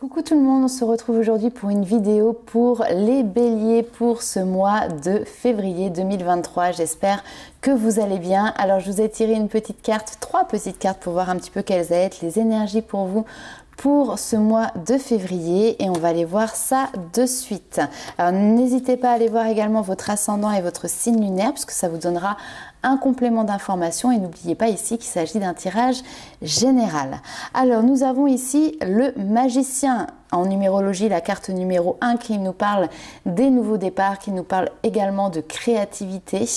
Coucou tout le monde, on se retrouve aujourd'hui pour une vidéo pour les béliers pour ce mois de février 2023. J'espère que vous allez bien. Alors je vous ai tiré une petite carte, 3 petites cartes pour voir un petit peu quelles allaient être les énergies pour vous pour ce mois de février et on va aller voir ça de suite. Alors n'hésitez pas à aller voir également votre ascendant et votre signe lunaire puisque ça vous donnera un complément d'information et n'oubliez pas ici qu'il s'agit d'un tirage général. Alors nous avons ici le magicien. En numérologie, la carte numéro 1 qui nous parle des nouveaux départs, qui nous parle également de créativité.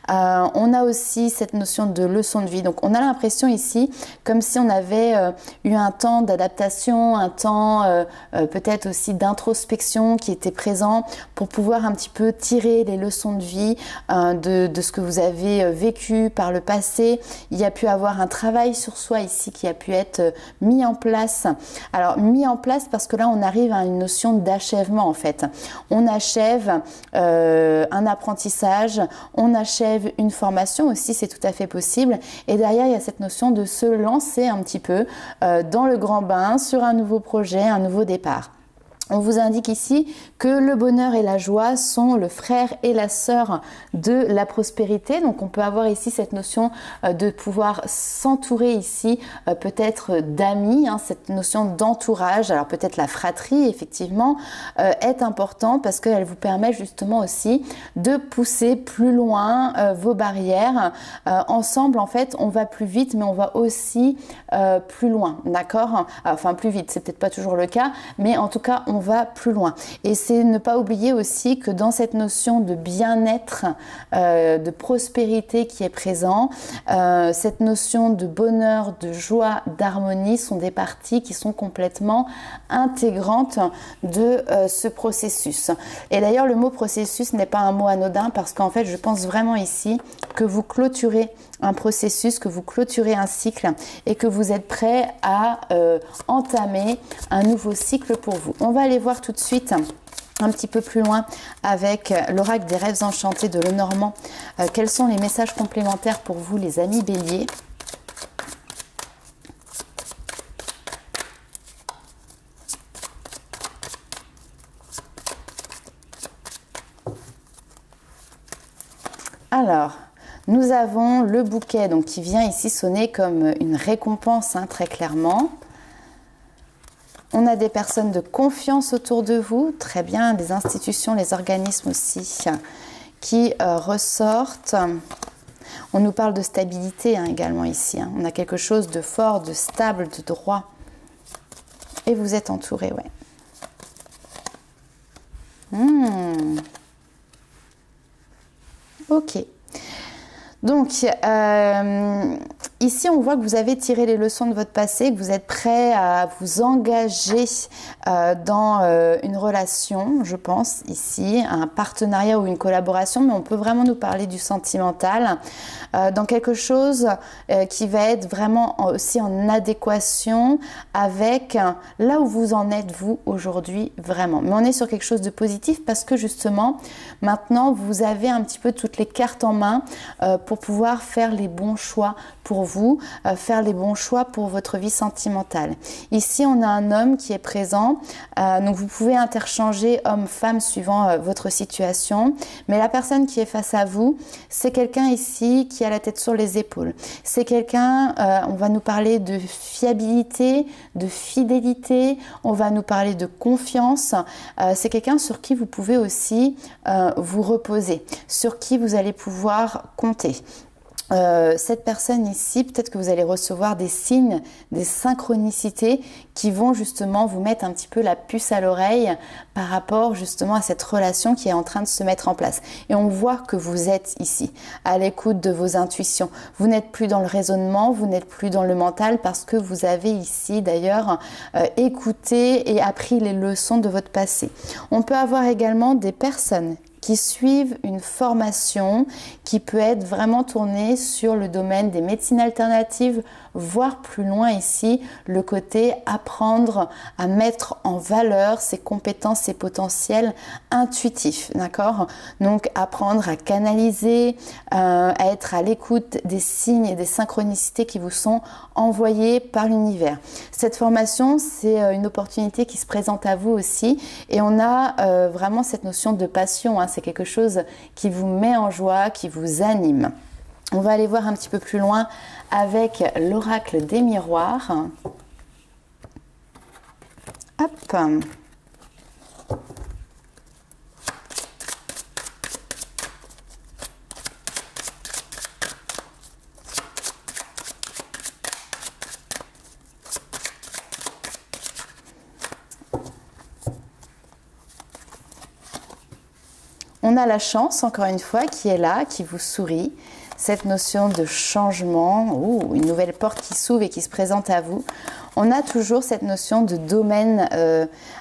On a aussi cette notion de leçon de vie. Donc on a l'impression ici comme si on avait eu un temps d'adaptation, un temps peut-être aussi d'introspection qui était présent pour pouvoir un petit peu tirer les leçons de vie de ce que vous avez vécu par le passé. Il y a pu avoir un travail sur soi ici qui a pu être mis en place. Alors mis en place parce que là on arrive à une notion d'achèvement en fait. On achève un apprentissage, on achève une formation aussi, c'est tout à fait possible. Et derrière il y a cette notion de se lancer un petit peu dans le grand bain sur un nouveau projet, un nouveau départ. On vous indique ici que le bonheur et la joie sont le frère et la sœur de la prospérité. Donc on peut avoir ici cette notion de pouvoir s'entourer ici peut-être d'amis, cette notion d'entourage. Alors peut-être la fratrie effectivement est importante parce qu'elle vous permet justement aussi de pousser plus loin vos barrières. Ensemble en fait on va plus vite mais on va aussi plus loin, d'accord? Enfin plus vite, c'est peut-être pas toujours le cas, mais en tout cas on va plus loin. Et c'est ne pas oublier aussi que dans cette notion de bien-être, de prospérité qui est présent, cette notion de bonheur, de joie, d'harmonie sont des parties qui sont complètement intégrantes de ce processus. Et d'ailleurs le mot processus n'est pas un mot anodin parce qu'en fait je pense vraiment ici que vous clôturez un processus, que vous clôturez un cycle et que vous êtes prêt à entamer un nouveau cycle pour vous. On va aller voir tout de suite un petit peu plus loin avec l'oracle des rêves enchantés de Lenormand. Quels sont les messages complémentaires pour vous les amis béliers? Alors, nous avons le bouquet donc, qui vient ici sonner comme une récompense, très clairement. On a des personnes de confiance autour de vous, très bien, des institutions, les organismes aussi qui ressortent. On nous parle de stabilité également ici. On a quelque chose de fort, de stable, de droit. Et vous êtes entouré, ouais. Ok. Donc, ici, on voit que vous avez tiré les leçons de votre passé, que vous êtes prêt à vous engager dans une relation, je pense, ici, un partenariat ou une collaboration, mais on peut vraiment nous parler du sentimental, dans quelque chose qui va être vraiment aussi en adéquation avec là où vous en êtes, vous, aujourd'hui, vraiment. Mais on est sur quelque chose de positif parce que, justement, maintenant, vous avez un petit peu toutes les cartes en main pour pouvoir faire les bons choix pour vous, faire les bons choix pour votre vie sentimentale. Ici, on a un homme qui est présent, donc vous pouvez interchanger homme-femme suivant votre situation, mais la personne qui est face à vous, c'est quelqu'un ici qui a la tête sur les épaules. C'est quelqu'un, on va nous parler de fiabilité, de fidélité, on va nous parler de confiance, c'est quelqu'un sur qui vous pouvez aussi vous reposer, sur qui vous allez pouvoir compter. Cette personne ici, peut-être que vous allez recevoir des signes, des synchronicités qui vont justement vous mettre un petit peu la puce à l'oreille par rapport justement à cette relation qui est en train de se mettre en place. Et on voit que vous êtes ici, à l'écoute de vos intuitions. Vous n'êtes plus dans le raisonnement, vous n'êtes plus dans le mental parce que vous avez ici d'ailleurs écouté et appris les leçons de votre passé. On peut avoir également des personnes qui suivent une formation qui peut être vraiment tournée sur le domaine des médecines alternatives, voir plus loin ici le côté apprendre à mettre en valeur ses compétences, ses potentiels intuitifs, d'accord? Donc apprendre à canaliser, à être à l'écoute des signes et des synchronicités qui vous sont envoyés par l'univers. Cette formation, c'est une opportunité qui se présente à vous aussi et on a vraiment cette notion de passion, hein, c'est quelque chose qui vous met en joie, qui vous anime. On va aller voir un petit peu plus loin avec l'oracle des miroirs. Hop. On a la chance, encore une fois, qui est là, qui vous sourit. Cette notion de changement, une nouvelle porte qui s'ouvre et qui se présente à vous. On a toujours cette notion de domaine,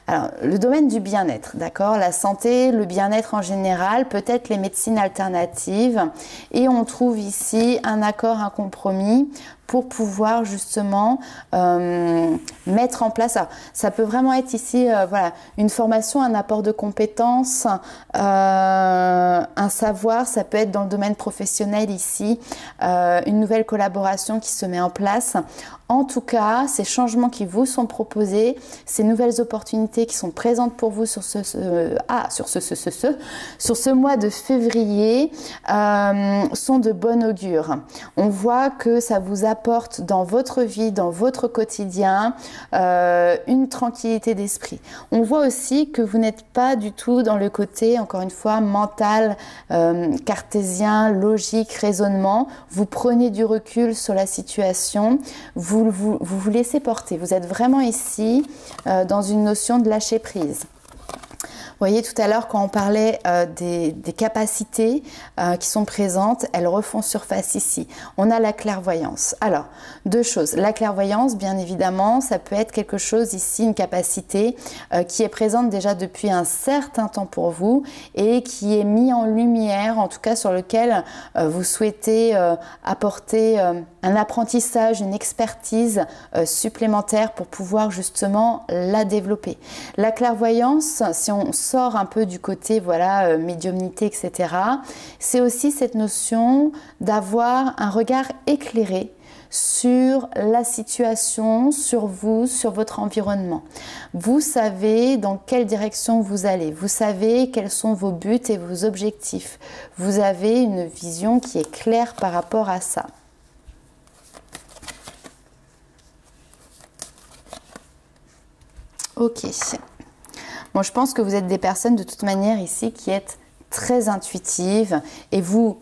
alors le domaine du bien-être, d'accord? La santé, le bien-être en général, peut-être les médecines alternatives. Et on trouve ici un accord, un compromis pour pouvoir justement mettre en place. Alors, ça peut vraiment être ici voilà, une formation, un apport de compétences, un savoir, ça peut être dans le domaine professionnel ici, une nouvelle collaboration qui se met en place. En tout cas, ces changements qui vous sont proposés, ces nouvelles opportunités qui sont présentes pour vous sur ce mois de février sont de bon augure. On voit que ça vous apporte dans votre vie, dans votre quotidien, une tranquillité d'esprit. On voit aussi que vous n'êtes pas du tout dans le côté, encore une fois, mental, cartésien, logique, raisonnement. Vous prenez du recul sur la situation, vous vous laissez porter. Vous êtes vraiment ici dans une notion de lâcher prise. Vous voyez tout à l'heure quand on parlait des capacités qui sont présentes, elles refont surface ici. On a la clairvoyance. Alors, deux choses. La clairvoyance, bien évidemment, ça peut être quelque chose ici, une capacité qui est présente déjà depuis un certain temps pour vous et qui est mis en lumière, en tout cas sur lequel vous souhaitez apporter un apprentissage, une expertise supplémentaire pour pouvoir justement la développer. La clairvoyance, si on sort un peu du côté voilà médiumnité, etc., c'est aussi cette notion d'avoir un regard éclairé sur la situation, sur vous, sur votre environnement. Vous savez dans quelle direction vous allez, vous savez quels sont vos buts et vos objectifs. Vous avez une vision qui est claire par rapport à ça. Ok. Bon, je pense que vous êtes des personnes de toute manière ici qui êtes très intuitives et vous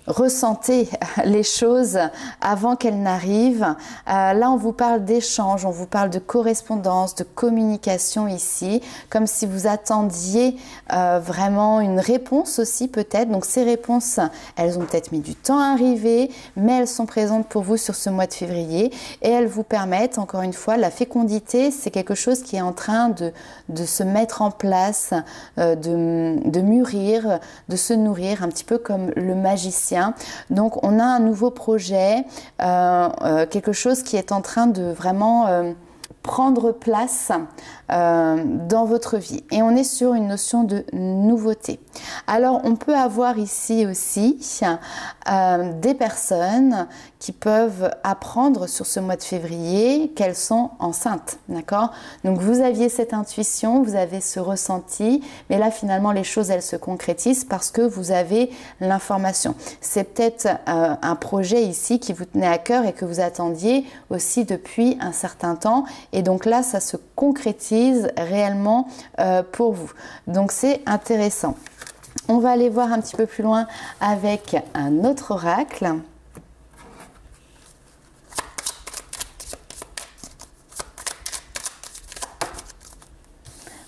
ressentez les choses avant qu'elles n'arrivent. Là, on vous parle d'échange, on vous parle de correspondance, de communication ici, comme si vous attendiez vraiment une réponse aussi peut-être. Donc ces réponses, elles ont peut-être mis du temps à arriver, mais elles sont présentes pour vous sur ce mois de février et elles vous permettent, encore une fois, la fécondité, c'est quelque chose qui est en train de se mettre en place, de mûrir, de se nourrir, un petit peu comme le magicien. Donc on a un nouveau projet, quelque chose qui est en train de vraiment prendre place dans votre vie. Et on est sur une notion de nouveauté. Alors on peut avoir ici aussi des personnes qui peuvent apprendre sur ce mois de février qu'elles sont enceintes, d'accord? Donc vous aviez cette intuition, vous avez ce ressenti, mais là finalement les choses elles se concrétisent parce que vous avez l'information. C'est peut-être un projet ici qui vous tenait à cœur et que vous attendiez aussi depuis un certain temps et donc là ça se concrétise réellement pour vous. Donc c'est intéressant. On va aller voir un petit peu plus loin avec un autre oracle.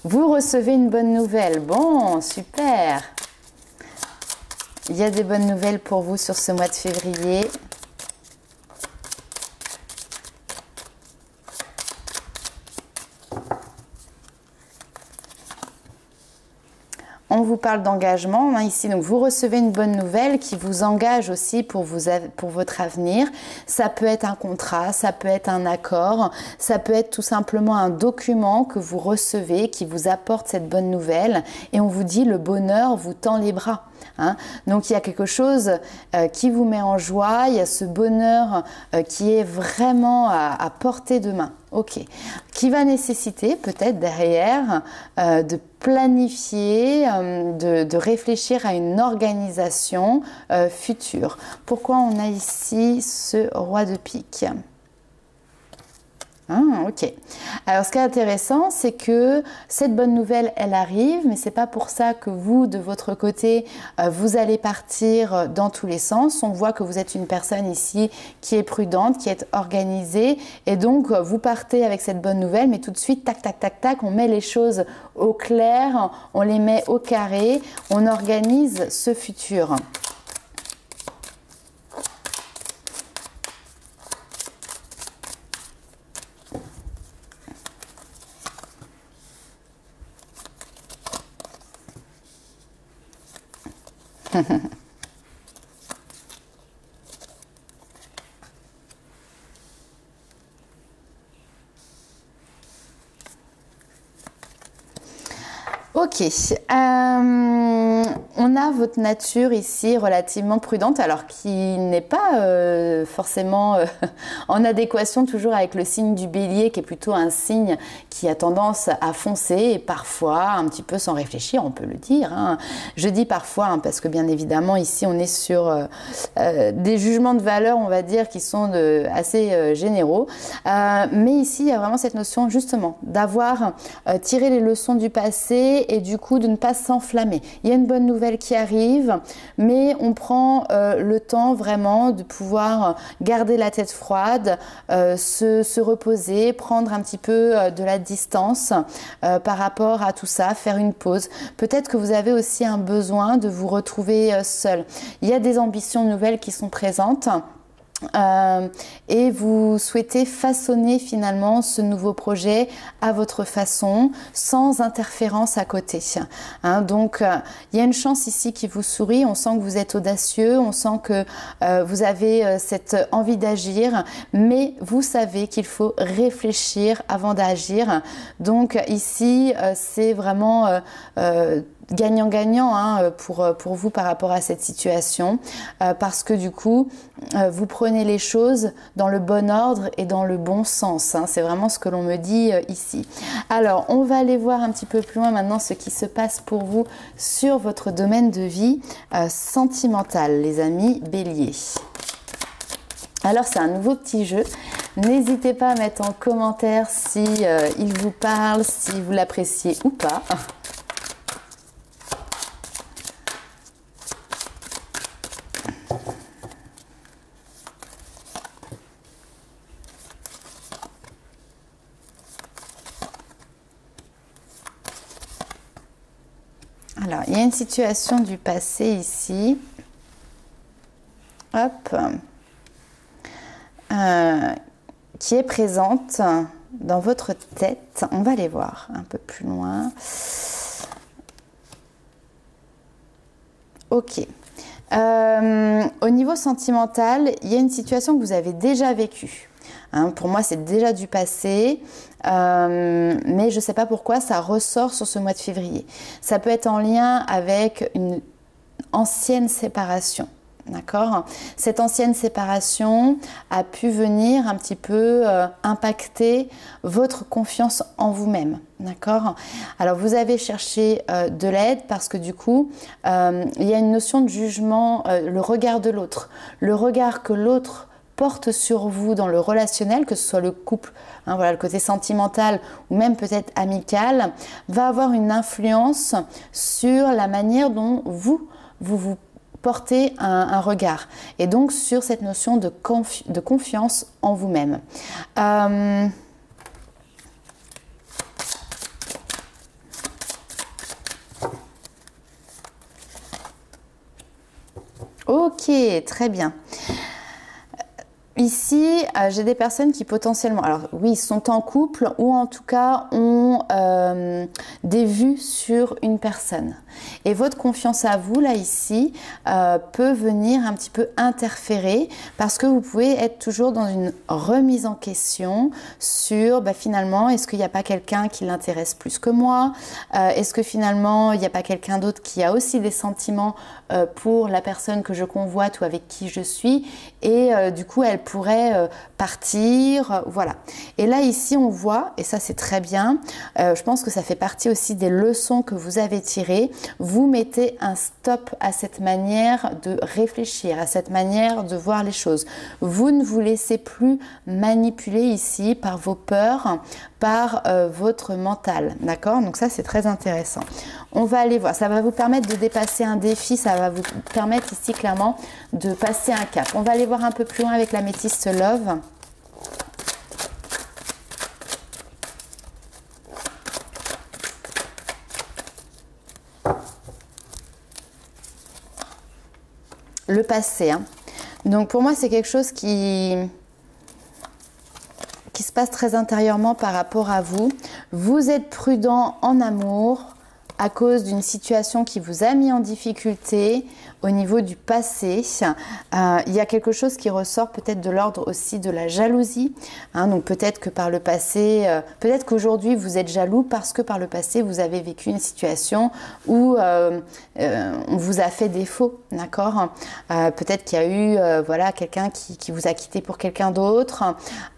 Vous recevez une bonne nouvelle. Bon, super. Il y a des bonnes nouvelles pour vous sur ce mois de février. on vous parle d'engagement ici. Donc vous recevez une bonne nouvelle qui vous engage aussi pour votre avenir. Ça peut être un contrat, ça peut être un accord, ça peut être tout simplement un document que vous recevez qui vous apporte cette bonne nouvelle et on vous dit le bonheur vous tend les bras. Donc il y a quelque chose qui vous met en joie, il y a ce bonheur qui est vraiment à portée de main. Ok, qui va nécessiter peut-être derrière de planifier, de réfléchir à une organisation future. Pourquoi on a ici ce roi de pique ? Ok. Alors, ce qui est intéressant, c'est que cette bonne nouvelle, elle arrive, mais c'est pas pour ça que vous, de votre côté, vous allez partir dans tous les sens. On voit que vous êtes une personne ici qui est prudente, qui est organisée, et donc vous partez avec cette bonne nouvelle, mais tout de suite, tac, tac, tac, tac, on met les choses au clair, on les met au carré, on organise ce futur. Ok, on a votre nature ici relativement prudente, alors qui n'est pas forcément en adéquation toujours avec le signe du bélier, qui est plutôt un signe qui a tendance à foncer et parfois un petit peu sans réfléchir, on peut le dire. Je dis parfois parce que bien évidemment ici on est sur des jugements de valeur, on va dire, qui sont assez généraux, mais ici il y a vraiment cette notion justement d'avoir tiré les leçons du passé et du coup de ne pas s'enflammer. Il y a une bonne nouvelle qui arrive, mais on prend le temps vraiment de pouvoir garder la tête froide, se reposer, prendre un petit peu de la distance par rapport à tout ça, faire une pause. Peut-être que vous avez aussi un besoin de vous retrouver seul. Il y a des ambitions nouvelles qui sont présentes. Et vous souhaitez façonner finalement ce nouveau projet à votre façon, sans interférence à côté. Donc il y a une chance ici qui vous sourit, on sent que vous êtes audacieux, on sent que vous avez cette envie d'agir, mais vous savez qu'il faut réfléchir avant d'agir. Donc ici c'est vraiment gagnant-gagnant pour vous par rapport à cette situation, parce que du coup vous prenez les choses dans le bon ordre et dans le bon sens. C'est vraiment ce que l'on me dit ici. Alors on va aller voir un petit peu plus loin maintenant ce qui se passe pour vous sur votre domaine de vie sentimental, les amis béliers. Alors c'est un nouveau petit jeu, n'hésitez pas à mettre en commentaire si il vous parle, si vous l'appréciez ou pas. Alors, il y a une situation du passé ici. Hop. Qui est présente dans votre tête. On va aller voir un peu plus loin. Ok. Au niveau sentimental, il y a une situation que vous avez déjà vécue. Pour moi, c'est déjà du passé, mais je ne sais pas pourquoi ça ressort sur ce mois de février. Ça peut être en lien avec une ancienne séparation. D'accord ? Cette ancienne séparation a pu venir un petit peu impacter votre confiance en vous-même. D'accord ? Alors vous avez cherché de l'aide parce que du coup, il y a une notion de jugement, le regard de l'autre. Le regard que l'autre porte sur vous dans le relationnel, que ce soit le couple, voilà, le côté sentimental ou même peut-être amical, va avoir une influence sur la manière dont vous portez un regard et donc sur cette notion de confiance en vous-même. Ok, très bien. Ici, j'ai des personnes qui potentiellement, alors oui, sont en couple ou en tout cas ont ont des vues sur une personne. Et votre confiance à vous, là, ici, peut venir un petit peu interférer parce que vous pouvez être toujours dans une remise en question sur, finalement, est-ce qu'il n'y a pas quelqu'un qui l'intéresse plus que moi? Est-ce que finalement, il n'y a pas quelqu'un d'autre qui a aussi des sentiments pour la personne que je convoite ou avec qui je suis? Et du coup, elle pourrait partir, voilà. Et là, ici, on voit, et ça, c'est très bien, je pense que ça fait partie aussi des leçons que vous avez tirées. Vous mettez un stop à cette manière de réfléchir, à cette manière de voir les choses. Vous ne vous laissez plus manipuler ici par vos peurs, par votre mental, d'accord? Donc ça, c'est très intéressant. On va aller voir, ça va vous permettre de dépasser un défi, ça va vous permettre ici clairement de passer un cap. On va aller voir un peu plus loin avec l'améthyste Love. Le passé, hein. Donc pour moi, c'est quelque chose qui se passe très intérieurement par rapport à vous. Vous êtes prudent en amour à cause d'une situation qui vous a mis en difficulté au niveau du passé. Il y a quelque chose qui ressort peut-être de l'ordre aussi de la jalousie. Hein, donc peut-être que par le passé, peut-être qu'aujourd'hui vous êtes jaloux parce que par le passé vous avez vécu une situation où on vous a fait défaut, d'accord? Peut-être qu'il y a eu voilà, quelqu'un qui vous a quitté pour quelqu'un d'autre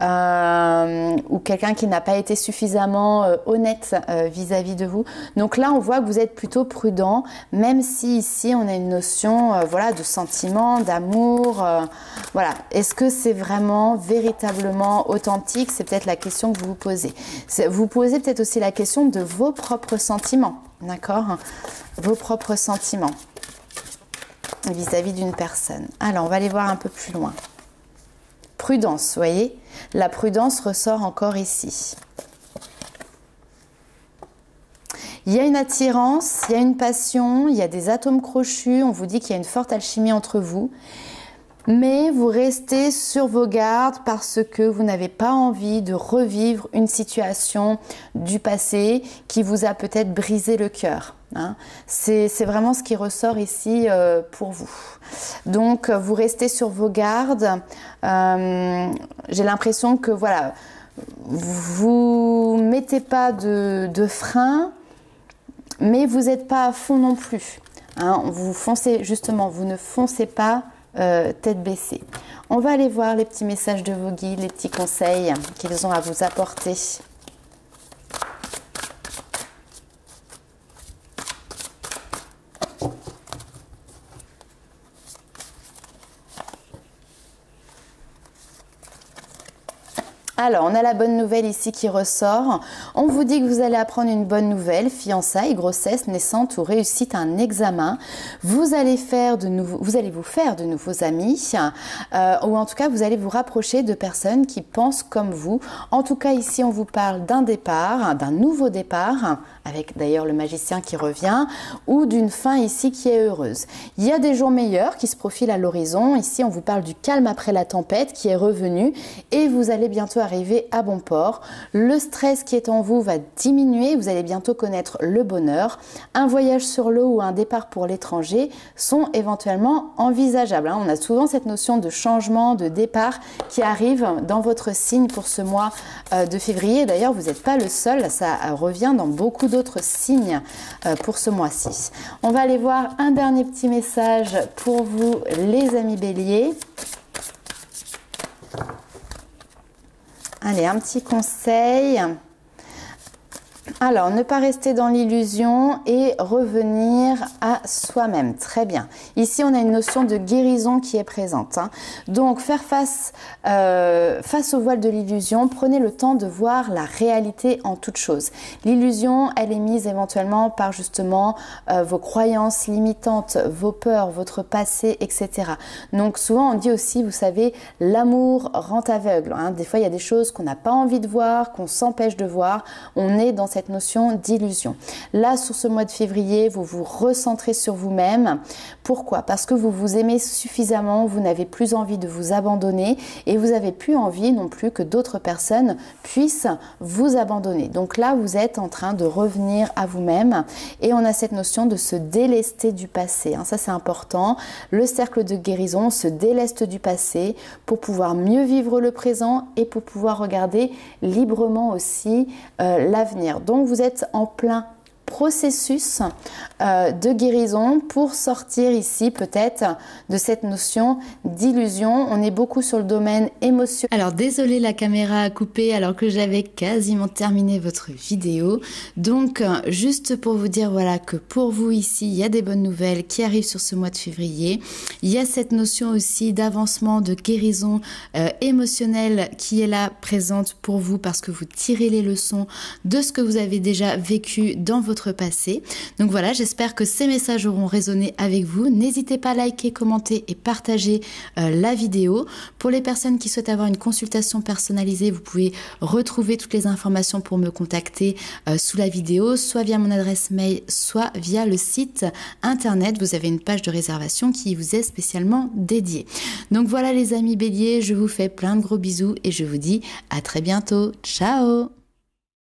ou quelqu'un qui n'a pas été suffisamment honnête vis-à-vis de vous. Donc là on voit que vous êtes plutôt prudent, même si ici on a une notion voilà, de sentiment, d'amour. Voilà. Est-ce que c'est vraiment véritablement authentique? C'est peut-être la question que vous vous posez. Vous posez peut-être aussi la question de vos propres sentiments, d'accord? Vos propres sentiments vis-à-vis d'une personne. Alors, on va aller voir un peu plus loin. Prudence, vous voyez? La prudence ressort encore ici. Il y a une attirance, il y a une passion, il y a des atomes crochus, on vous dit qu'il y a une forte alchimie entre vous. Mais vous restez sur vos gardes parce que vous n'avez pas envie de revivre une situation du passé qui vous a peut-être brisé le cœur. Hein. C'est vraiment ce qui ressort ici pour vous. Donc vous restez sur vos gardes. J'ai l'impression que voilà, vous mettez pas de frein. Mais vous n'êtes pas à fond non plus. Hein, vous foncez, justement, vous ne foncez pas tête baissée. On va aller voir les petits messages de vos guides, les petits conseils qu'ils ont à vous apporter. Alors, on a la bonne nouvelle ici qui ressort. On vous dit que vous allez apprendre une bonne nouvelle, fiançailles, grossesse, naissance ou réussite à un examen. Vous allez vous faire de nouveaux amis, ou en tout cas, vous allez vous rapprocher de personnes qui pensent comme vous. En tout cas, ici, on vous parle d'un départ, d'un nouveau départ, avec d'ailleurs le magicien qui revient, ou d'une fin ici qui est heureuse. Il y a des jours meilleurs qui se profilent à l'horizon. Ici, on vous parle du calme après la tempête qui est revenu et vous allez bientôt arriver à bon port. Le stress qui est en vous va diminuer, vous allez bientôt connaître le bonheur. Un voyage sur l'eau ou un départ pour l'étranger sont éventuellement envisageables. On a souvent cette notion de changement, de départ qui arrive dans votre signe pour ce mois de février. D'ailleurs, vous n'êtes pas le seul, ça revient dans beaucoup d'autres signes pour ce mois-ci. On va aller voir un dernier petit message pour vous, les amis béliers. Allez, un petit conseil. Alors, ne pas rester dans l'illusion et revenir à soi-même. Très bien. Ici, on a une notion de guérison qui est présente. Hein. Donc, faire face au voile de l'illusion, prenez le temps de voir la réalité en toute chose. L'illusion, elle est mise éventuellement par justement vos croyances limitantes, vos peurs, votre passé, etc. Donc, souvent, on dit aussi, vous savez, l'amour rend aveugle. Hein. Des fois, il y a des choses qu'on n'a pas envie de voir, qu'on s'empêche de voir. On est dans cette notion d'illusion. Là, sur ce mois de février, vous vous recentrez sur vous-même. Pourquoi? Parce que vous vous aimez suffisamment, vous n'avez plus envie de vous abandonner et vous n'avez plus envie non plus que d'autres personnes puissent vous abandonner. Donc là, vous êtes en train de revenir à vous-même et on a cette notion de se délester du passé. Ça, c'est important. Le cercle de guérison se déleste du passé pour pouvoir mieux vivre le présent et pour pouvoir regarder librement aussi l'avenir. Donc, vous êtes en plein processus de guérison pour sortir ici peut-être de cette notion d'illusion. On est beaucoup sur le domaine émotionnel. Alors désolé, la caméra a coupé alors que j'avais quasiment terminé votre vidéo. Donc juste pour vous dire voilà que pour vous ici, il y a des bonnes nouvelles qui arrivent sur ce mois de février. Il y a cette notion aussi d'avancement, de guérison émotionnelle qui est là présente pour vous parce que vous tirez les leçons de ce que vous avez déjà vécu dans votre passé. Donc voilà, j'espère que ces messages auront résonné avec vous. N'hésitez pas à liker, commenter et partager la vidéo. Pour les personnes qui souhaitent avoir une consultation personnalisée, vous pouvez retrouver toutes les informations pour me contacter sous la vidéo, soit via mon adresse mail, soit via le site internet. Vous avez une page de réservation qui vous est spécialement dédiée. Donc voilà les amis béliers, je vous fais plein de gros bisous et je vous dis à très bientôt. Ciao!